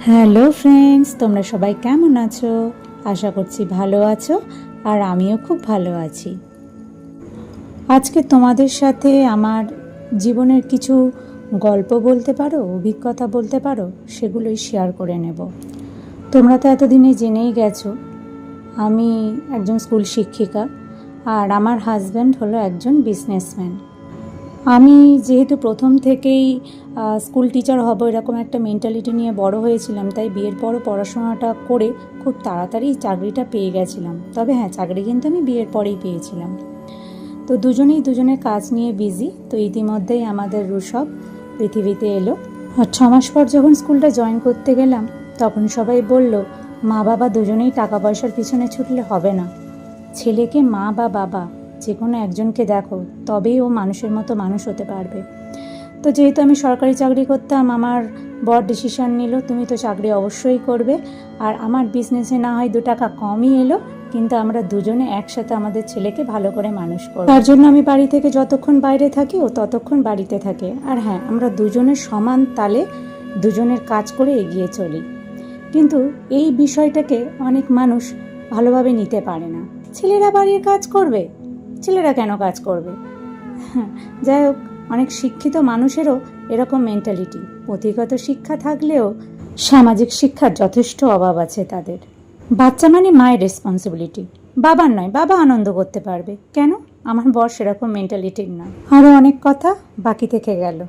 Hello friends, তোমরা সবাই কেমন আছো? আশা করছি ভালো আছো, আর আমিও খুব ভালো আছি। আজকে তোমাদের সাথে আমার জীবনের কিছু গল্প বলতে পারো, অভিজ্ঞতা বলতে পারো, সেগুলোই শেয়ার করে নেব। তোমরা তো এতদিনে জেনেই গেছো আমি একজন স্কুল শিক্ষিকা, আর আমার হাজব্যান্ড হলো একজন বিজনেসম্যান। আমি যেহেতু প্রথম থেকেই স্কুল টিচার হব এরকম একটা মেন্টালিটি নিয়ে বড় হয়েছিলাম, তাই বিয়ের পরও পড়াশোনাটা করে খুব তাড়াতাড়ি চাকরিটা পেয়ে গেছিলাম। তবে হ্যাঁ, চাকরি কিন্তু আমি বিয়ের পরেই পেয়েছিলাম। তো দুজনেই দুজনের কাজ নিয়ে বিজি। তো ইতিমধ্যেই আমাদের ঋষভ পৃথিবীতে এলো। আর 6 মাস পর যখন স্কুলটা জয়েন করতে গেলাম, তখন সবাই বলল, মা বাবা দুজনেই টাকা পয়সার পিছনে ছুটলে হবে না, ছেলেকে মা বা বাবা যে কোনো একজনকে দেখো, তবেই ও মানুষের মতো মানুষ হতে পারবে। তো যেহেতু আমি সরকারি চাকরি করতাম, আমার বড় ডিসিশন নিল, তুমি তো চাকরি অবশ্যই করবে, আর আমার বিজনেসে না হয় 2 টাকা কমই এলো, কিন্তু আমরা দুজনে একসাথে আমাদের ছেলেকে ভালো করে মানুষ করব। তার জন্য আমি বাড়ি থেকে যতক্ষণ বাইরে থাকি ও ততক্ষণ বাড়িতে থাকে। আর হ্যাঁ, আমরা দুজনের সমান তালে দুজনের কাজ করে এগিয়ে চলি। কিন্তু এই বিষয়টাকে অনেক মানুষ ভালোভাবে নিতে পারে না। ছেলেরা বাড়ির কাজ করবে, ছেলেরা কেন কাজ করবে? যাই হোক, অনেক শিক্ষিত মানুষেরও এরকম মেন্টালিটি। পুঁথিগত শিক্ষা থাকলেও সামাজিক শিক্ষার যথেষ্ট অভাব আছে তাদের। বাচ্চা মানে মায়ের রেসপন্সিবিলিটি, বাবার নয়। বাবা আনন্দ করতে পারবে কেন? আমার বর সেরকম মেন্টালিটির নয়। আরও অনেক কথা বাকি থেকে গেল।